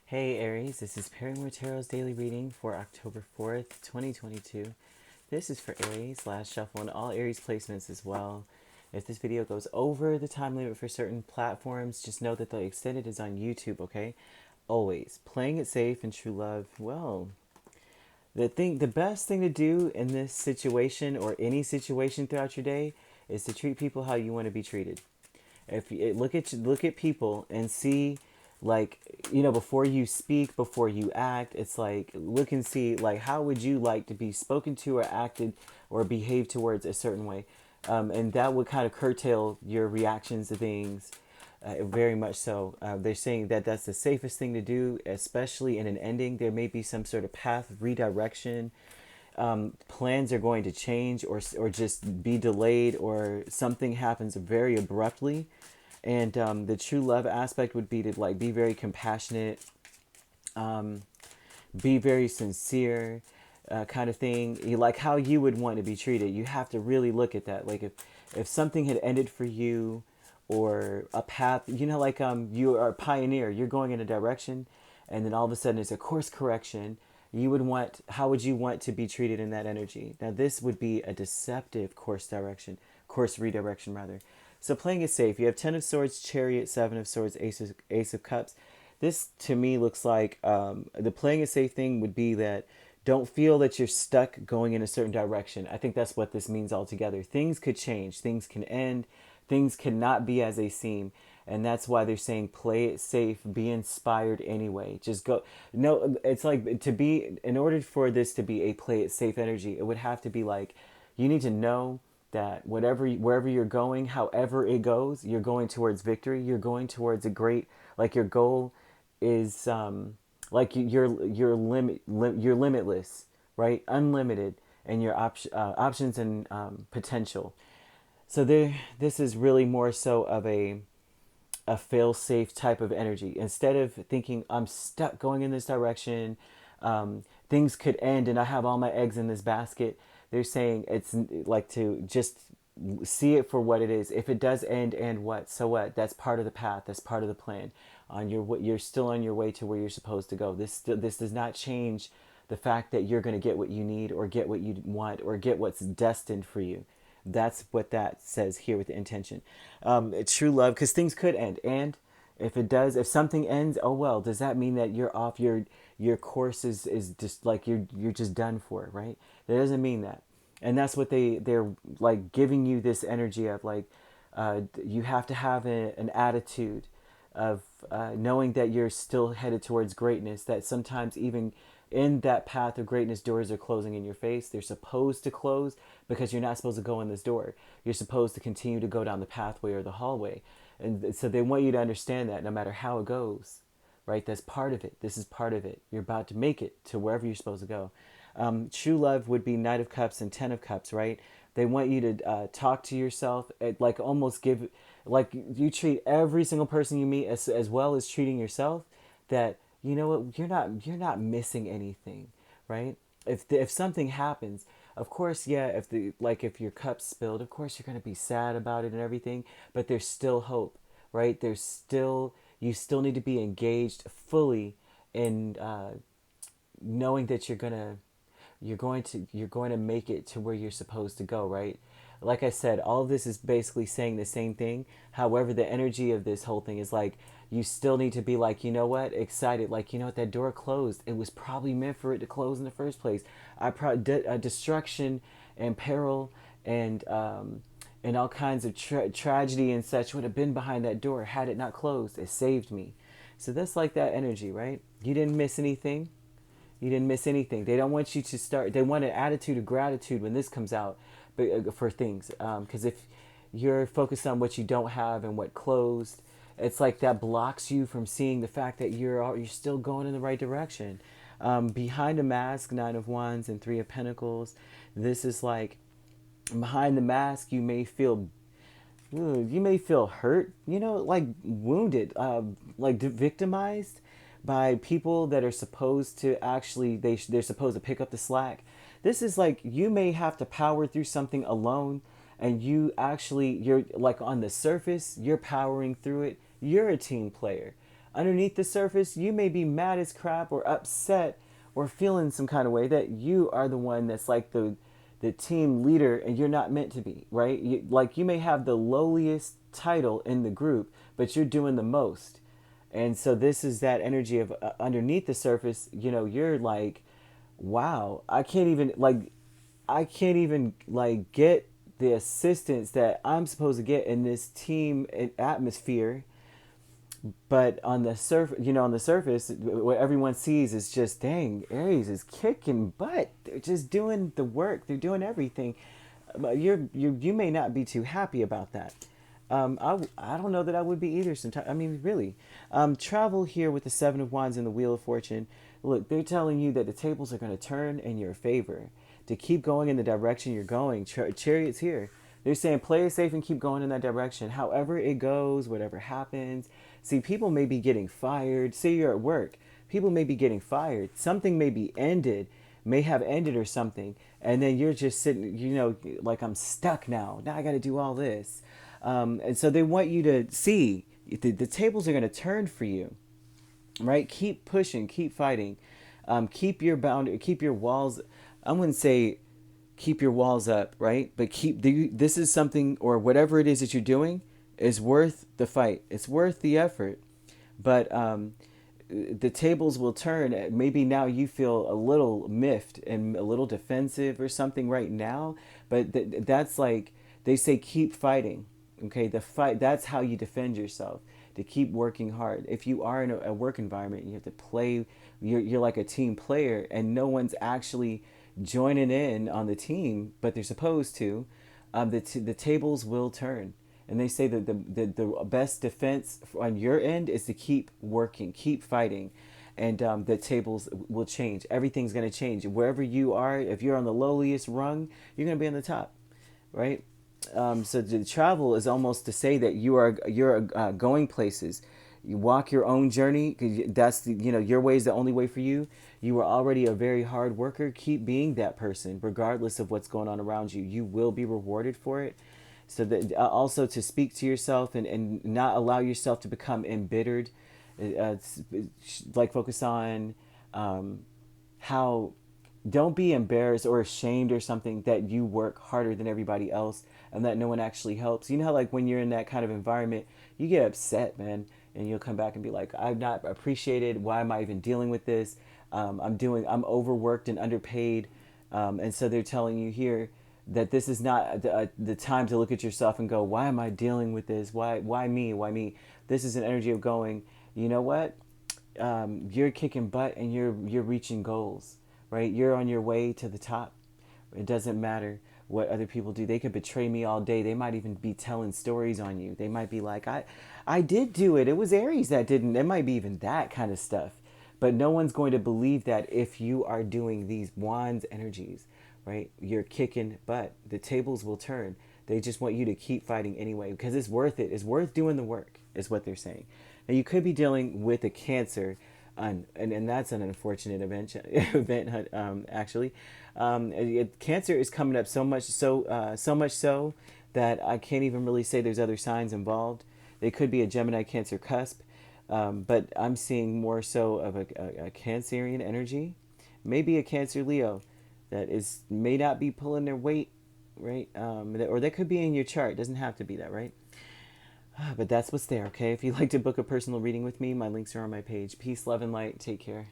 Hey Aries, this is Perrymore Tarot's daily reading for October 4th, 2022. This is for Aries, last shuffle, and all Aries placements as well. If this video goes over the time limit for certain platforms, just know that the extended is on YouTube, okay? Always. Playing it safe and true love, well, the best thing to do in this situation or any situation throughout your day is to treat people how you want to be treated. If you look at people and see, like, before you speak, before you act, it's like look and see, like, how would you like to be spoken to or acted or behave towards a certain way, and that would kind of curtail your reactions to things, very much so. They're saying that that's the safest thing to do, especially in an ending. There may be some sort of path redirection. Plans are going to change or just be delayed, or something happens very abruptly. And the true love aspect would be to, like, be very compassionate, be very sincere, kind of thing. Like how you would want to be treated. You have to really look at that. Like if something had ended for you, or a path, like, you are a pioneer, you're going in a direction, and then all of a sudden it's a course correction. How would you want to be treated in that energy? Now this would be a deceptive course redirection rather. So playing it safe, you have 10 of Swords, Chariot, 7 of Swords, Ace of Cups. This to me looks like, the playing it safe thing would be that don't feel that you're stuck going in a certain direction. I think that's what this means altogether. Things could change, things can end, things cannot be as they seem. And that's why they're saying play it safe, be inspired anyway. Just go. No, it's like, in order for this to be a play it safe energy, it would have to be like, you need to know that wherever you're going, however it goes, you're going towards victory. You're going towards a great, like, your goal is, like, you're limitless, right? Unlimited in your options and, potential. So this is really more so of a fail safe type of energy. Instead of thinking I'm stuck going in this direction, things could end and I have all my eggs in this basket, they're saying it's like to just see it for what it is. If it does end, and what? So what? That's part of the path. That's part of the plan. You're still on your way to where you're supposed to go. This does not change the fact that you're going to get what you need, or get what you want, or get what's destined for you. That's what that says here with the intention. True love, because things could end, and if something ends, oh well, does that mean that you're off your course is just like you're just done for, right? That doesn't mean that. And that's what they're like giving you this energy of, like, you have to have an attitude of, knowing that you're still headed towards greatness, that sometimes even in that path of greatness, doors are closing in your face. They're supposed to close because you're not supposed to go in this door. You're supposed to continue to go down the pathway or the hallway. And so they want you to understand that no matter how it goes, right? That's part of it. This is part of it. You're about to make it to wherever you're supposed to go. True love would be Knight of Cups and 10 of Cups, right? They want you to, talk to yourself, like almost give, like you treat every single person you meet as well as treating yourself. That, you know what, you're not missing anything, right? If something happens, of course, yeah. If your cup's spilled, of course you're gonna be sad about it and everything. But there's still hope, right? You still need to be engaged fully in, knowing that you're going to make it to where you're supposed to go, right? Like I said, all of this is basically saying the same thing. However, the energy of this whole thing is like, you still need to be like, you know what, excited, like, you know what, that door closed, it was probably meant for it to close in the first place. Destruction and peril and all kinds of tragedy and such would have been behind that door had it not closed. It saved me. So that's like that energy, right? You didn't miss anything. You didn't miss anything. They don't want you to start. They want an attitude of gratitude when this comes out, but, for things. Because if you're focused on what you don't have and what closed, it's like that blocks you from seeing the fact that you're still going in the right direction. Behind a mask, 9 of Wands and 3 of Pentacles. This is like, behind the mask, you may feel hurt, like wounded, like victimized by people that are supposed to actually, they're supposed to pick up the slack. This is like, you may have to power through something alone, and you're like, on the surface, you're powering through it. You're a team player. underneath the surface, you may be mad as crap or upset or feeling some kind of way that you are the one that's like the team leader and you're not meant to be, right? Like you may have the lowliest title in the group, but you're doing the most. And so this is that energy of underneath the surface, you're like, wow, I can't even like get the assistance that I'm supposed to get in this team atmosphere. But on the surface, what everyone sees is just, dang, Aries is kicking butt. They're just doing the work. They're doing everything. But you may not be too happy about that. I don't know that I would be either. Sometimes, I mean, really, travel here with the Seven of Wands and the Wheel of Fortune. Look, they're telling you that the tables are going to turn in your favor to keep going in the direction you're going. Chariot's here. They're saying play it safe and keep going in that direction. However it goes, whatever happens. See, people may be getting fired. Say you're at work. People may be getting fired. Something may be ended, may have ended or something. And then you're just sitting, like I'm stuck now. Now I got to do all this. And so they want you to see the tables are going to turn for you, right? Keep pushing, keep fighting, keep your boundary, keep your walls. I wouldn't say keep your walls up, right? But this is something, or whatever it is that you're doing is worth the fight. It's worth the effort. But the tables will turn. Maybe now you feel a little miffed and a little defensive or something right now. But that's like, they say keep fighting. Okay, the fight, that's how you defend yourself, to keep working hard. If you are in a work environment, you have to play, you're like a team player and no one's actually joining in on the team, but they're supposed to, the tables will turn. And they say that the best defense on your end is to keep working, keep fighting, and the tables will change. Everything's going to change. Wherever you are, if you're on the lowliest rung, you're going to be on the top, right? So the travel is almost to say that you're going places. You walk your own journey because that's your way is the only way for you. You are already a very hard worker. Keep being that person, regardless of what's going on around you. You will be rewarded for it. So that also to speak to yourself and not allow yourself to become embittered. Uh, like focus on how don't be embarrassed or ashamed or something that you work harder than everybody else and that no one actually helps. You know how like when you're in that kind of environment, you get upset, man, and you'll come back and be like, I'm not appreciated. Why am I even dealing with this? I'm overworked and underpaid. And so they're telling you here that this is not the time to look at yourself and go, why am I dealing with this? Why me? Why me? This is an energy of going, you know what? You're kicking butt and you're reaching goals, right? You're on your way to the top. It doesn't matter what other people do. They could betray me all day. They might even be telling stories on you. They might be like, I did do it. It was Aries that didn't. It might be even that kind of stuff. But no one's going to believe that if you are doing these wands energies, right? You're kicking butt. The tables will turn. They just want you to keep fighting anyway because it's worth it. It's worth doing the work, is what they're saying. Now, you could be dealing with a Cancer, and that's an unfortunate event actually. Cancer is coming up so much so that I can't even really say there's other signs involved. They could be a Gemini Cancer cusp, but I'm seeing more so of a Cancerian energy, maybe a Cancer Leo that may not be pulling their weight, right? Or that could be in your chart. It doesn't have to be that, right? But that's what's there, okay? If you'd like to book a personal reading with me, my links are on my page. Peace, love, and light. Take care.